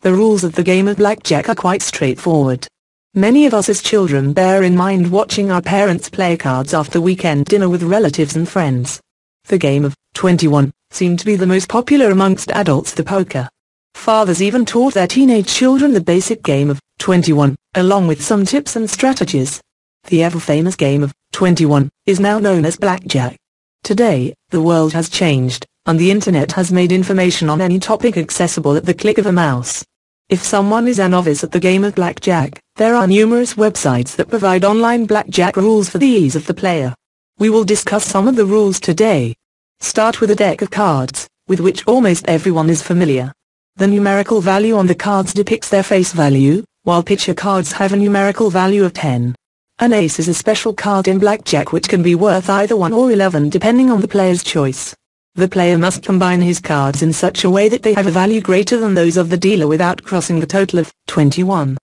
The rules of the game of blackjack are quite straightforward. Many of us as children bear in mind watching our parents play cards after weekend dinner with relatives and friends. The game of 21 seemed to be the most popular amongst adults. The poker. Fathers even taught their teenage children the basic game of 21, along with some tips and strategies. The ever-famous game of 21 is now known as blackjack. Today, the world has changed, and the internet has made information on any topic accessible at the click of a mouse. If someone is a novice at the game of blackjack, there are numerous websites that provide online blackjack rules for the ease of the player. We will discuss some of the rules today. Start with a deck of cards, with which almost everyone is familiar. The numerical value on the cards depicts their face value, while picture cards have a numerical value of 10. An ace is a special card in blackjack which can be worth either 1 or 11 depending on the player's choice. The player must combine his cards in such a way that they have a value greater than those of the dealer without crossing the total of 21.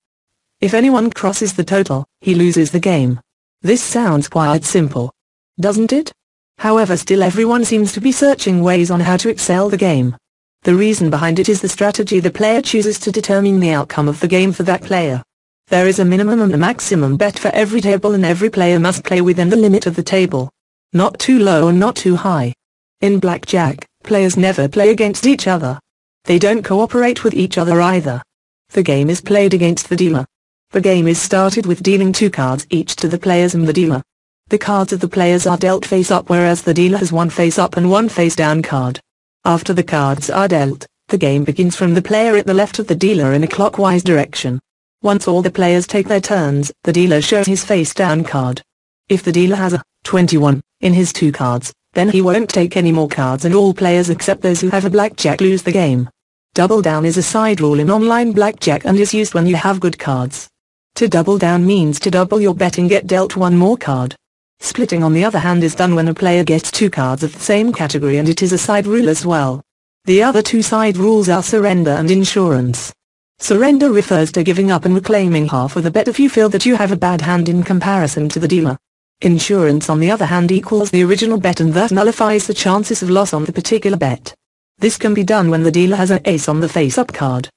If anyone crosses the total, he loses the game. This sounds quite simple, doesn't it? However, still everyone seems to be searching ways on how to excel the game. The reason behind it is the strategy the player chooses to determine the outcome of the game for that player. There is a minimum and a maximum bet for every table, and every player must play within the limit of the table. Not too low or not too high. In blackjack, players never play against each other. They don't cooperate with each other either. The game is played against the dealer. The game is started with dealing 2 cards each to the players and the dealer. The cards of the players are dealt face up, whereas the dealer has 1 face up and 1 face down card. After the cards are dealt, the game begins from the player at the left of the dealer in a clockwise direction. Once all the players take their turns, the dealer shows his face down card. If the dealer has a 21 in his 2 cards, then he won't take any more cards, and all players except those who have a blackjack lose the game. Double down is a side rule in online blackjack and is used when you have good cards. To double down means to double your bet and get dealt 1 more card. Splitting on the other hand is done when a player gets 2 cards of the same category, and it is a side rule as well. The other 2 side rules are surrender and insurance. Surrender refers to giving up and reclaiming half of the bet if you feel that you have a bad hand in comparison to the dealer. Insurance on the other hand equals the original bet and thus nullifies the chances of loss on the particular bet. This can be done when the dealer has an ace on the face-up card.